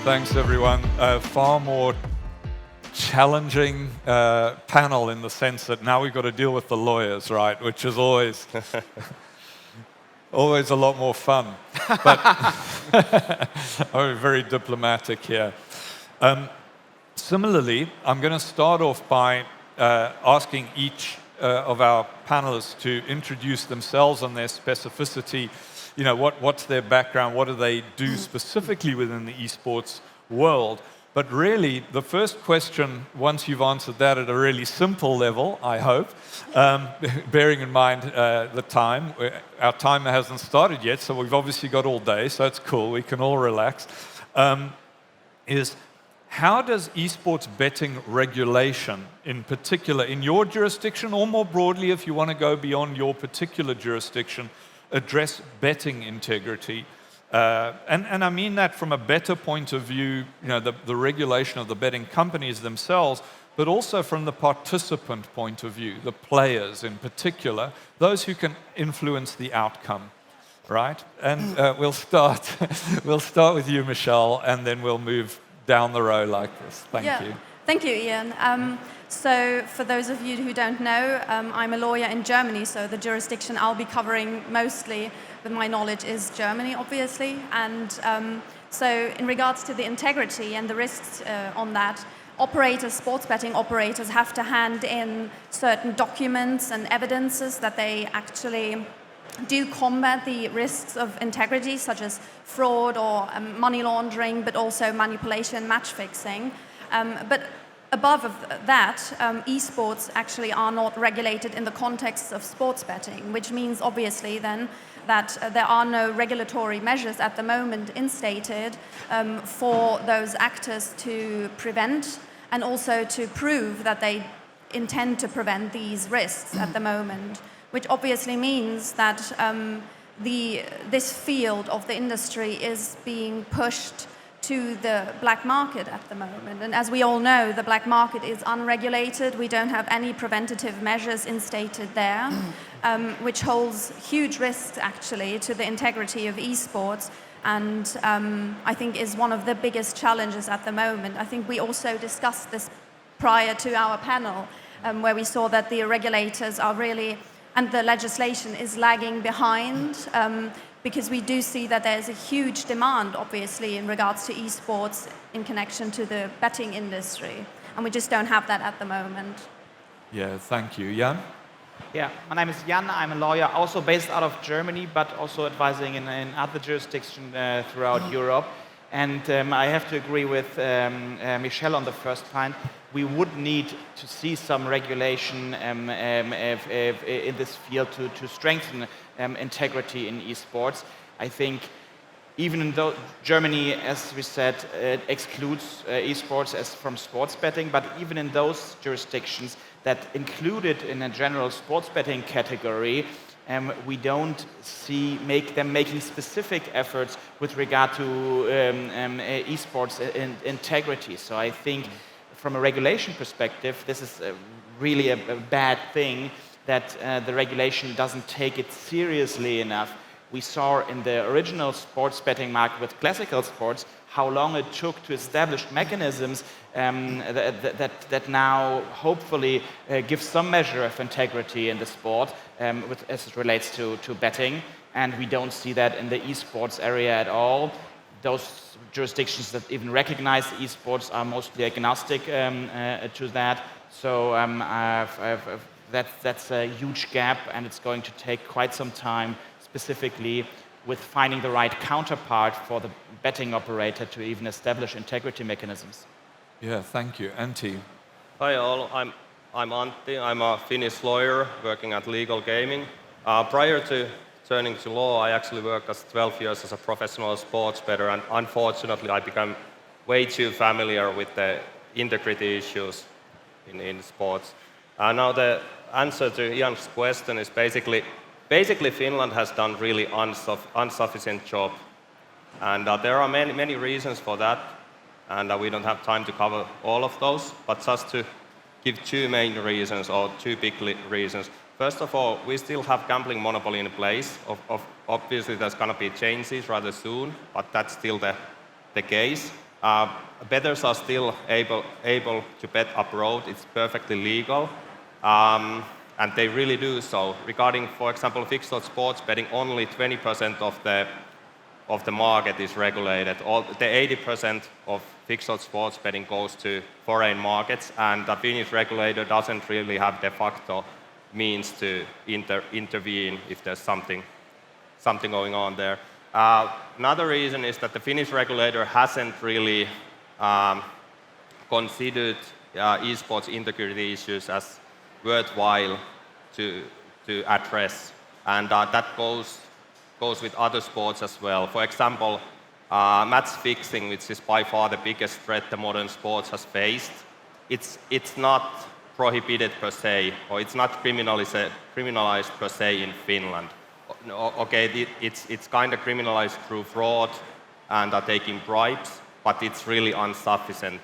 Thanks, everyone. Far more challenging panel in the sense that now we've got to deal with the lawyers, right? Which is always always a lot more fun. But I'm very diplomatic here. Similarly, I'm going to start off by asking each of our panelists to introduce themselves and their specificity. You know, what's their background? What do they do specifically within the esports world? But really, the first question, once you've answered that at a really simple level, I hope, bearing in mind the time, our timer hasn't started yet, so we've obviously got all day, so it's cool, we can all relax, is how does esports betting regulation, in particular, in your jurisdiction, or more broadly, if you want to go beyond your particular jurisdiction, address betting integrity? And I mean that from a better point of view, you know, the regulation of the betting companies themselves, but also from the participant point of view, the players in particular, those who can influence the outcome, right? And we'll start with you, Michelle, and then we'll move down the row like this. Thank you. Thank you, Ian. So for those of you who don't know, I'm a lawyer in Germany, so the jurisdiction I'll be covering mostly with my knowledge is Germany, obviously. And so in regards to the integrity and the risks on that, operators, sports betting operators have to hand in certain documents and evidences that they actually do combat the risks of integrity, such as fraud or money laundering, but also manipulation, match fixing. But above of that, esports actually are not regulated in the context of sports betting, which means obviously then that there are no regulatory measures at the moment instated for those actors to prevent and also to prove that they intend to prevent these risks at the moment, which obviously means that this field of the industry is being pushed to the black market at the moment. And as we all know, the black market is unregulated. We don't have any preventative measures instated there, which holds huge risks actually to the integrity of esports, and I think is one of the biggest challenges at the moment. I think we also discussed this prior to our panel, where we saw that the regulators are really, and the legislation is lagging behind, because we do see that there's a huge demand, obviously, in regards to esports in connection to the betting industry. And we just don't have that at the moment. Yeah, thank you. Jan? Yeah, my name is Jan. I'm a lawyer, also based out of Germany, but also advising in other jurisdictions throughout Europe. And I have to agree with Michelle on the first point. We would need to see some regulation in this field to strengthen integrity in esports. I think even though Germany, as we said, excludes esports as from sports betting, but even in those jurisdictions that include it in a general sports betting category, we don't see them making specific efforts with regard to esports integrity. So I think from a regulation perspective, this is really a bad thing that the regulation doesn't take it seriously enough. We saw in the original sports betting market with classical sports how long it took to establish mechanisms that now hopefully give some measure of integrity in the sport as it relates to betting. And we don't see that in the esports area at all. Those jurisdictions that even recognize esports are mostly agnostic to that. So that's a huge gap, and it's going to take quite some time, specifically with finding the right counterpart for the betting operator to even establish integrity mechanisms. Yeah, thank you. Antti? Hi all, I'm Antti. I'm a Finnish lawyer working at legal gaming. Prior to turning to law, I actually worked as 12 years as a professional sports bettor, and unfortunately I became way too familiar with the integrity issues in sports. Now the answer to Ian's question is basically Finland has done really insufficient job, and there are many reasons for that, and we don't have time to cover all of those, but just to give two main reasons, or two big reasons. First of all, we still have gambling monopoly in place. Obviously there's going to be changes rather soon, but that's still the case. Bettors are still able to bet abroad. It's perfectly legal, and they really do so. Regarding, for example, fixed odds sports betting, only 20% of the market is regulated. The 80% of fixed odds sports betting goes to foreign markets, and the Finnish regulator doesn't really have de facto means to intervene if there's something going on there. Another reason is that the Finnish regulator hasn't really considered esports integrity issues as worthwhile to address, and that goes with other sports as well. For example, match fixing, which is by far the biggest threat the modern sports has faced, it's not prohibited per se, or it's not criminalized per se in Finland. Okay, it's kind of criminalized through fraud and taking bribes, but it's really insufficient.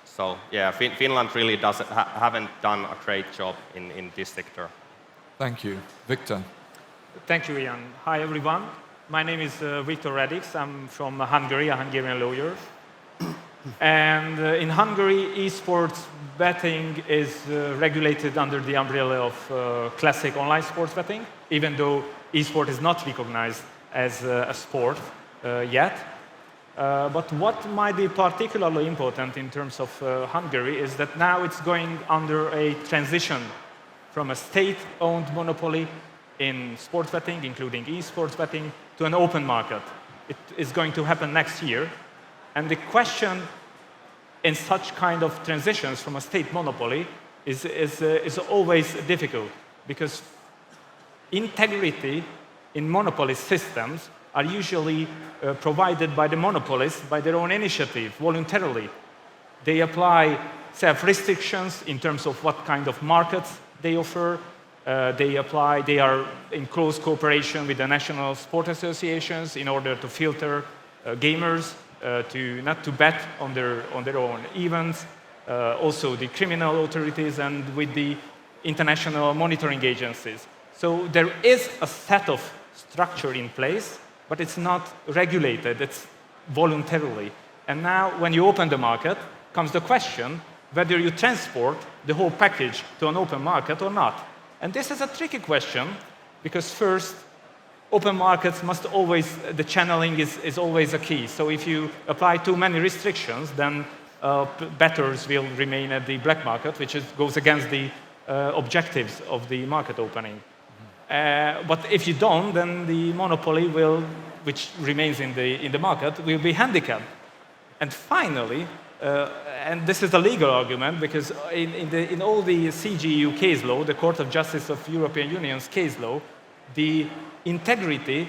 So yeah, Finland really haven't done a great job in this sector. Thank you. Viktor. Thank you, Ian. Hi, everyone. My name is Viktor Radics. I'm from Hungary, a Hungarian lawyer. And in Hungary, esports betting is regulated under the umbrella of classic online sports betting, even though esport is not recognized as a sport yet. But what might be particularly important in terms of Hungary is that now it's going under a transition from a state-owned monopoly in sports betting, including esports betting, to an open market. It is going to happen next year. And the question in such kind of transitions from a state monopoly is always difficult, because integrity in monopoly systems are usually provided by the monopolists by their own initiative, voluntarily. They apply self-restrictions in terms of what kind of markets they offer. They are in close cooperation with the national sport associations in order to filter gamers not to bet on their own events. Also the criminal authorities and with the international monitoring agencies. So there is a set of structure in place, but it's not regulated, it's voluntarily. And now when you open the market, comes the question whether you transport the whole package to an open market or not. And this is a tricky question, because first, open markets must always, the channeling is always a key. So if you apply too many restrictions, then bettors will remain at the black market, which goes against the objectives of the market opening. But if you don't, then the monopoly which remains in the market, will be handicapped. And finally, and this is a legal argument, because in all the CJEU case law, the Court of Justice of European Union's case law, the integrity,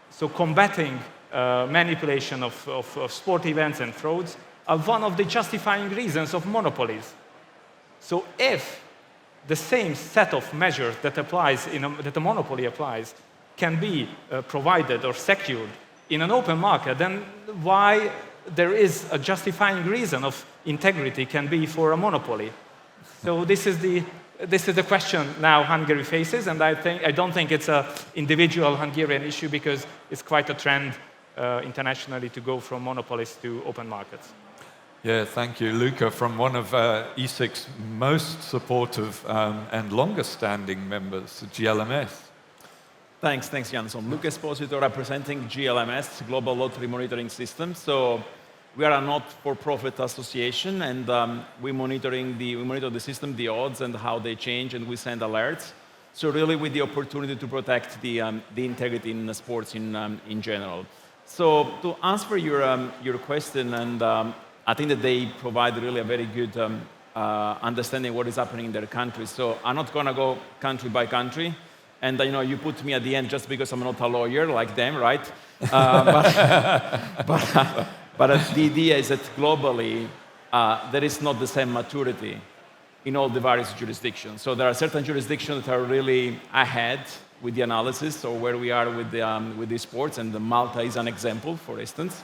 so combating manipulation of sport events and frauds, are one of the justifying reasons of monopolies. So if the same set of measures that that a monopoly applies can be provided or secured in an open market, then why there is a justifying reason of integrity can be for a monopoly? So this is the question now Hungary faces, and I don't think it's an individual Hungarian issue, because it's quite a trend internationally to go from monopolies to open markets. Yeah, thank you, Luca, from one of ESIC's most supportive and longest-standing members, GLMS. Thanks, Jan. So I'm Luca Esposito, representing GLMS, Global Lottery Monitoring System. So we are a not-for-profit association, and we monitor the system, the odds, and how they change, and we send alerts. So really, with the opportunity to protect the integrity in sports in general. So to answer your question, and I think that they provide really a very good understanding of what is happening in their country. So I'm not going to go country by country. And you put me at the end just because I'm not a lawyer like them, right? But the idea is that globally, there is not the same maturity in all the various jurisdictions. So there are certain jurisdictions that are really ahead with the analysis, or where we are with the sports, and Malta is an example, for instance.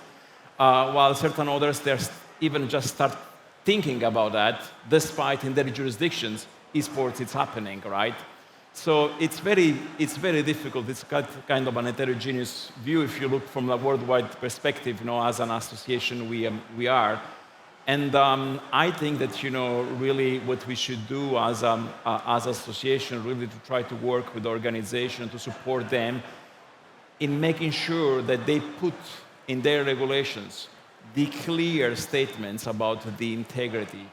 While certain others, they're even just start thinking about that, despite in their jurisdictions, esports is happening, right? So it's very difficult. It's kind of an heterogeneous view if you look from a worldwide perspective, as an association we are. And I think that, really what we should do as association, really to try to work with the organization to support them in making sure that they put in their regulations the clear statements about the integrity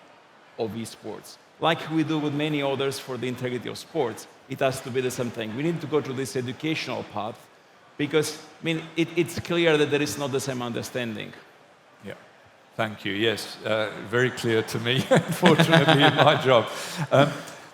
of esports. Like we do with many others for the integrity of sports, it has to be the same thing. We need to go to this educational path because, it's clear that there is not the same understanding. Yeah, thank you. Yes, very clear to me, unfortunately, in my job.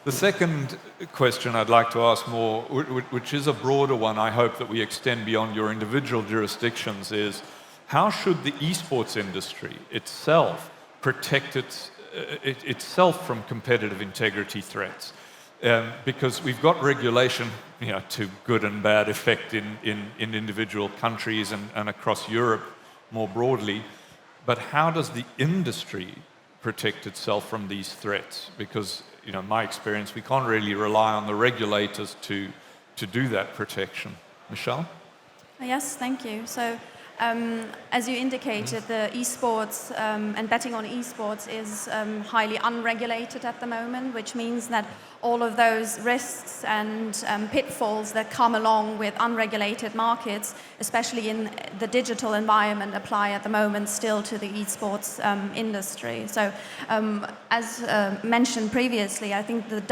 The second question I'd like to ask more, which is a broader one, I hope that we extend beyond your individual jurisdictions, is how should the esports industry itself protect itself from competitive integrity threats? Because we've got regulation, to good and bad effect in individual countries and across Europe more broadly. But how does the industry protect itself from these threats? Because, my experience, we can't really rely on the regulators to do that protection. Michelle? Yes, thank you. So, as you indicated, the esports and betting on esports is highly unregulated at the moment, which means that all of those risks and pitfalls that come along with unregulated markets, especially in the digital environment, apply at the moment still to the esports industry. So, as mentioned previously, I think the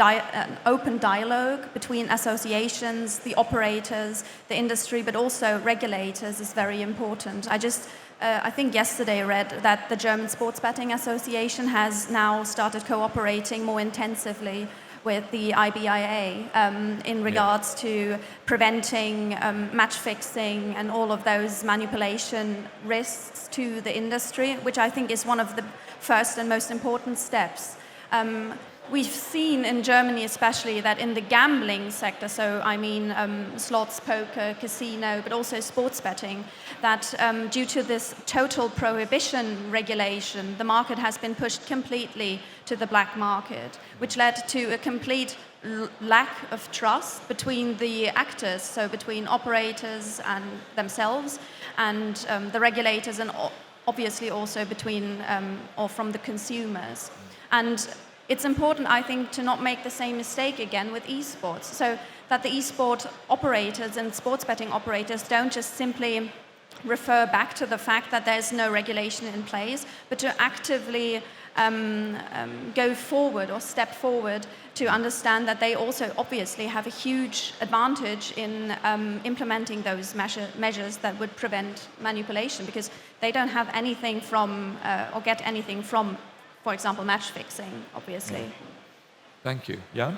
open dialogue between associations, the operators, the industry, but also regulators is very important. I think yesterday read that the German Sports Betting Association has now started cooperating more intensively with the IBIA in regards to preventing match fixing and all of those manipulation risks to the industry, which I think is one of the first and most important steps. We've seen in Germany especially that in the gambling sector, so slots, poker, casino, but also sports betting, that due to this total prohibition regulation, the market has been pushed completely to the black market, which led to a complete lack of trust between the actors, so between operators and themselves and the regulators, and obviously also between or from the consumers. And it's important, I think, to not make the same mistake again with esports, so that the esport operators and sports betting operators don't just simply refer back to the fact that there's no regulation in place, but to actively go forward or step forward to understand that they also obviously have a huge advantage in implementing those measures that would prevent manipulation, because they don't have anything from or get anything from, for example, match fixing, obviously. Yeah. Thank you. Jan?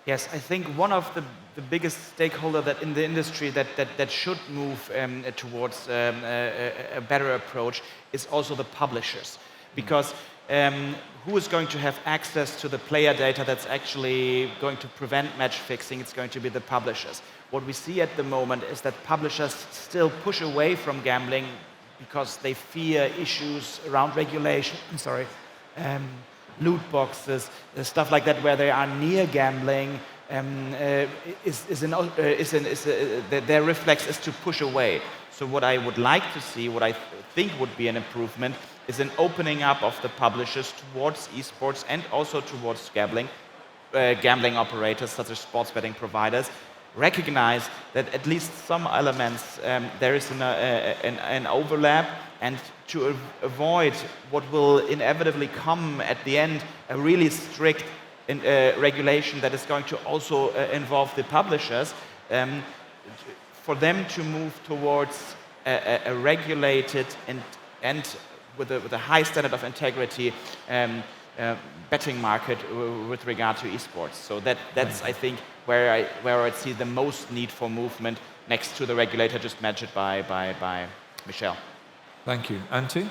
Yes, I think one of the biggest stakeholder that in the industry that should move towards a better approach is also the publishers. Because who is going to have access to the player data that's actually going to prevent match fixing? It's going to be the publishers. What we see at the moment is that publishers still push away from gambling because they fear issues around regulation. Loot boxes, stuff like that, where they are near gambling, their reflex is to push away. So what I would like to see, what I think would be an improvement, is an opening up of the publishers towards esports and also towards gambling operators such as sports betting providers. Recognize that at least some elements there is an overlap, and to avoid what will inevitably come at the end, a really strict regulation that is going to also involve the publishers, for them to move towards a regulated and with a high standard of integrity betting market with regard to esports. So that's I think where I see the most need for movement next to the regulator just mentioned by Michelle. Thank you. Antti?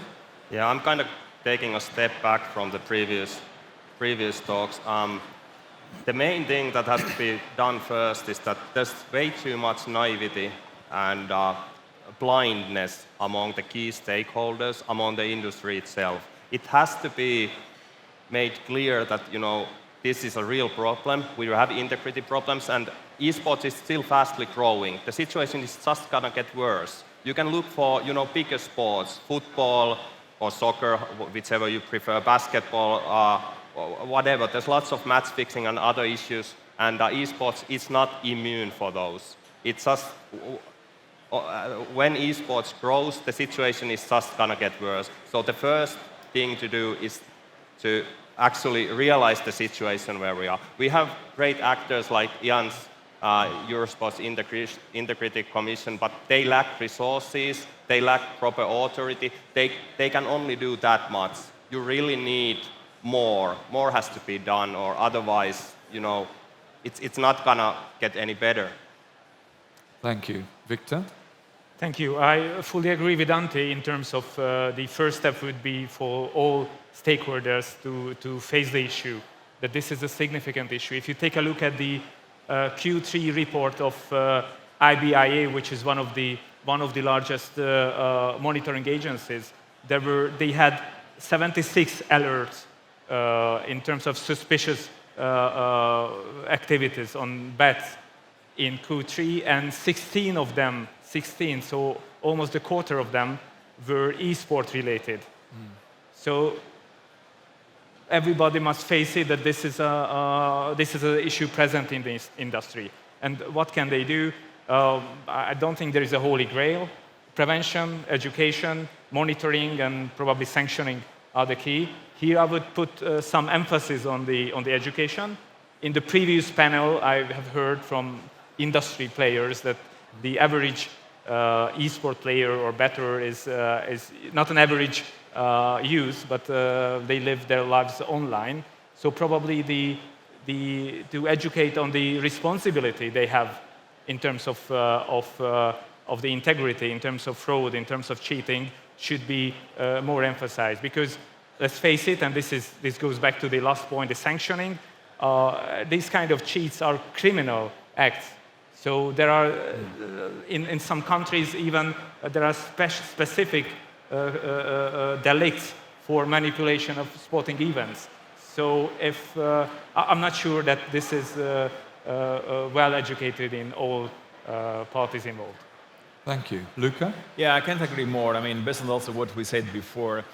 Yeah, I'm kind of taking a step back from the previous talks. The main thing that has to be done first is that there's way too much naivety and blindness among the key stakeholders, among the industry itself. It has to be made clear that this is a real problem. We have integrity problems, and esports is still fastly growing. The situation is just gonna get worse. You can look for, bigger sports, football or soccer, whichever you prefer, basketball, or whatever. There's lots of match fixing and other issues, and esports is not immune for those. It's just when esports grows, the situation is just gonna get worse. So the first thing to do is to actually realize the situation where we are. We have great actors like Jan's Eurosports Integrity Commission, but they lack resources, they lack proper authority. They can only do that much. You really need more. More has to be done, or otherwise, it's not gonna get any better. Thank you. Viktor? Thank you. I fully agree with Antti in terms of the first step would be for all stakeholders to face the issue, that this is a significant issue. If you take a look at the Q3 report of IBIA, which is one of the largest monitoring agencies, they had 76 alerts in terms of suspicious activities on bets in Q3, and 16 of them, so almost a quarter of them, were esport related. So everybody must face it that this is an issue present in this industry. And what can they do? I don't think there is a holy grail. Prevention, education, monitoring, and probably sanctioning are the key. Here I would put some emphasis on the education. In the previous panel, I have heard from industry players that the average esport player or bettor is not an average youth, but they live their lives online. So probably to educate on the responsibility they have in terms of the integrity, in terms of fraud, in terms of cheating, should be more emphasized. Because let's face it, and this goes back to the last point, the sanctioning. These kind of cheats are criminal acts. So there are, in some countries even, there are specific delicts for manipulation of sporting events. So I'm not sure that this is well educated in all parties involved. Thank you. Luca? Yeah, I can't agree more. I mean, based on also what we said before,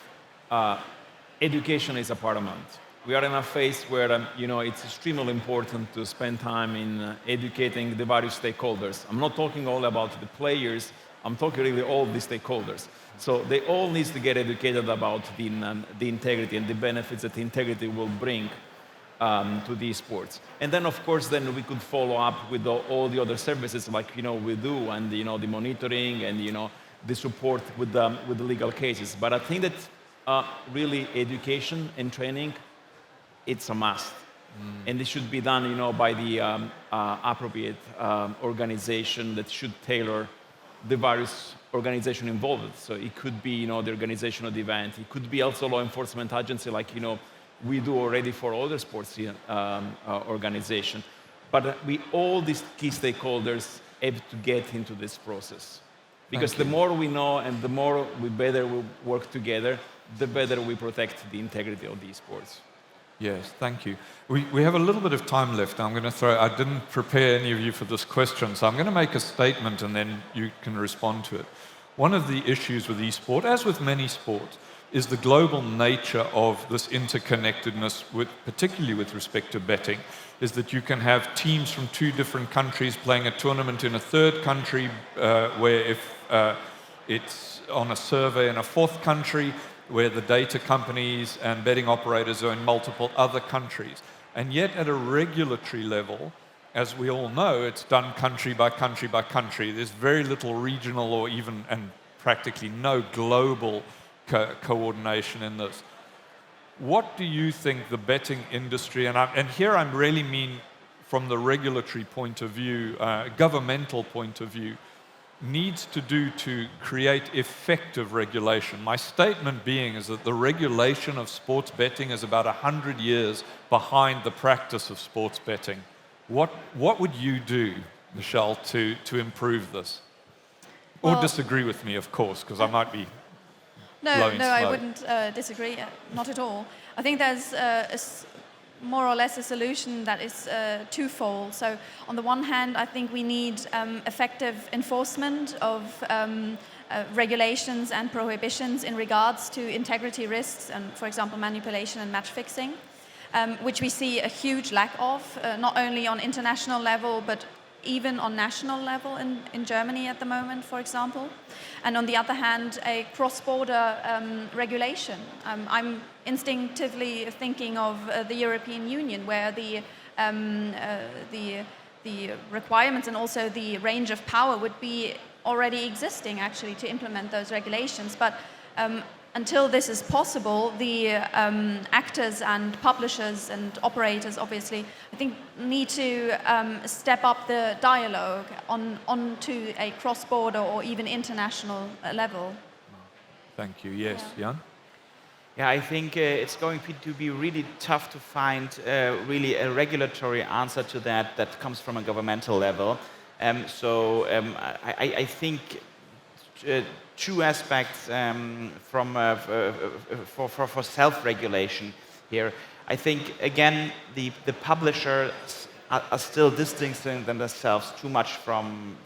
education is paramount. We are in a phase where it's extremely important to spend time in educating the various stakeholders. I'm not talking all about the players. I'm talking really all the stakeholders. So they all need to get educated about the integrity and the benefits that the integrity will bring to these sports. And then, of course, then we could follow up with all the other services like we do, and the monitoring and the support with the legal cases. But I think that really education and training, it's a must. And it should be done by the appropriate organization that should tailor the various organization involved. So it could be the organization of the event. It could be also law enforcement agency like we do already for other sports organization. But all these key stakeholders have to get into this process. Because the more we know and the more we better we work together, the better we protect the integrity of these sports. Yes, thank you. We have a little bit of time left. I didn't prepare any of you for this question, so I'm going to make a statement and then you can respond to it. One of the issues with esport, as with many sports, is the global nature of this interconnectedness, particularly with respect to betting, is that you can have teams from two different countries playing a tournament in a third country, where if it's on a server in a fourth country, where the data companies and betting operators are in multiple other countries. And yet at a regulatory level, as we all know, it's done country by country by country. There's very little regional or even, and practically no global coordination in this. What do you think the betting industry, and here I really mean from the regulatory point of view, governmental point of view, needs to do to create effective regulation? My statement being is that the regulation of sports betting is about 100 years behind the practice of sports betting. What would you do, Michelle, to improve this? Or disagree with me, of course, because I might be blowing smoke. I wouldn't disagree, not at all. I think there's more or less a solution that is twofold. So on the one hand, I think we need effective enforcement of regulations and prohibitions in regards to integrity risks and, for example, manipulation and match fixing, which we see a huge lack of, not only on international level, but even on national level in Germany at the moment, for example. And on the other hand, a cross-border regulation. I'm instinctively thinking of the European Union, where the requirements and also the range of power would be already existing, actually, to implement those regulations. But until this is possible, the actors and publishers and operators, obviously, I think need to step up the dialogue onto a cross-border or even international level. Thank you. Yes, Jan? Yeah, I think it's going to be really tough to find really a regulatory answer to that comes from a governmental level. I think two aspects for self-regulation here. I think, again, the publishers are still distancing themselves too much from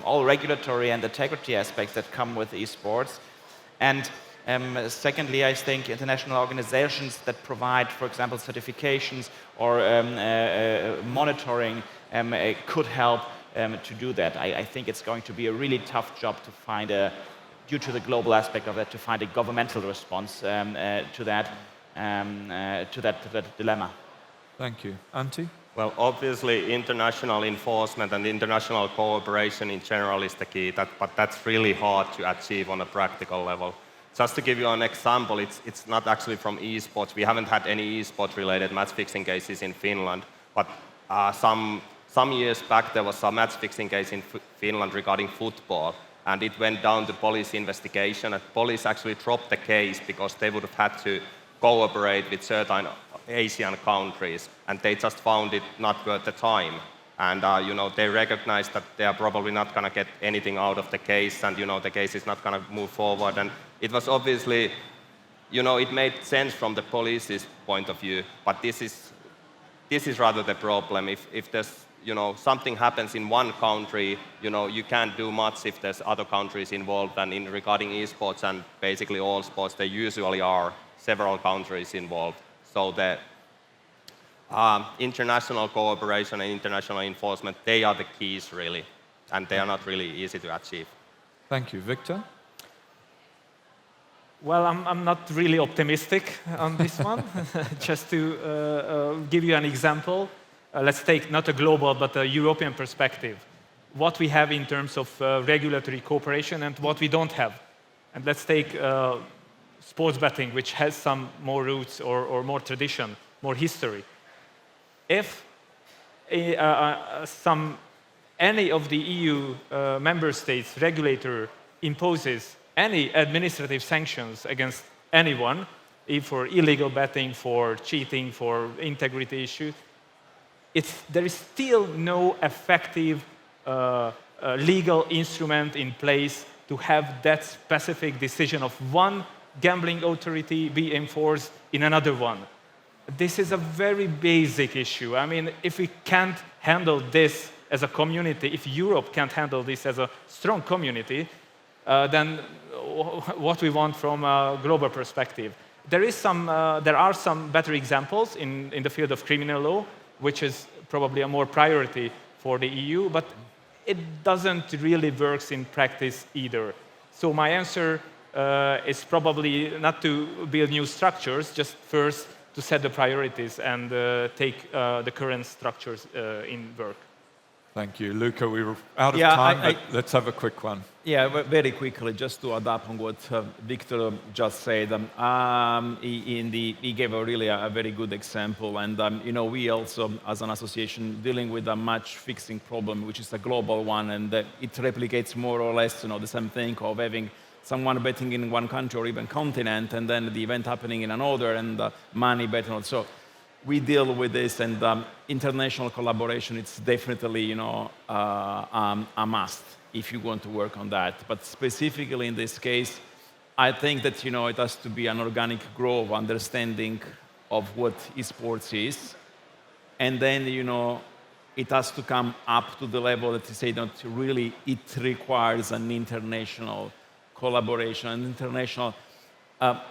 all regulatory and integrity aspects that come with esports. And secondly, I think international organizations that provide, for example, certifications or monitoring could help to do that. I think it's going to be a really tough job to find due to the global aspect of it, to find a governmental response to that dilemma. Thank you. Antti? Well, obviously, international enforcement and international cooperation in general is the key, but that's really hard to achieve on a practical level. Just to give you an example, it's not actually from esports. We haven't had any esport-related match-fixing cases in Finland, but some years back there was a match-fixing case in Finland regarding football, and it went down to police investigation, and police actually dropped the case because they would have had to cooperate with certain Asian countries, and they just found it not worth the time. And they recognized that they are probably not going to get anything out of the case, and the case is not going to move forward. And it was obviously, it made sense from the police's point of view, but this is rather the problem. If there's something happens in one country, you can't do much if there's other countries involved. And in regarding esports and basically all sports, there usually are several countries involved. So the international cooperation and international enforcement, they are the keys really, and they are not really easy to achieve. Thank you. Viktor? Well, I'm not really optimistic on this one. Just to give you an example, let's take not a global but a European perspective. What we have in terms of regulatory cooperation and what we don't have. And let's take sports betting, which has some more roots or more tradition, more history. If any of the EU member states regulator imposes any administrative sanctions against anyone, if for illegal betting, for cheating, for integrity issues, there is still no effective legal instrument in place to have that specific decision of one gambling authority be enforced in another one. This is a very basic issue. I mean, if we can't handle this as a community, if Europe can't handle this as a strong community, then what we want from a global perspective. There are some better examples in the field of criminal law, which is probably a more priority for the EU, but it doesn't really work in practice either. So my answer is probably not to build new structures, just first to set the priorities and take the current structures in work. Thank you. Luca, we were out of time, but let's have a quick one. Yeah, very quickly, just to adapt on what Viktor just said. He gave a very good example. And we also, as an association, dealing with a match-fixing problem, which is a global one, and it replicates more or less the same thing of having someone betting in one country or even continent, and then the event happening in another, and money betting. So we deal with this, and international collaboration, it's definitely a must if you want to work on that. But specifically in this case, I think that it has to be an organic growth, understanding of what esports is, and then it has to come up to the level that you say that really it requires an international collaboration, an international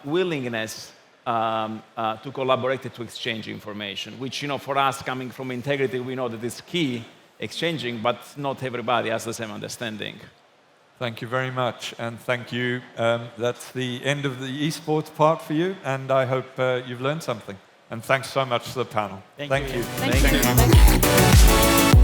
willingness to collaborate and to exchange information, which for us coming from integrity, we know that it's key exchanging, but not everybody has the same understanding. Thank you very much, and thank you. That's the end of the esports part for you, and I hope you've learned something. And thanks so much to the panel. Thank you. Thank you.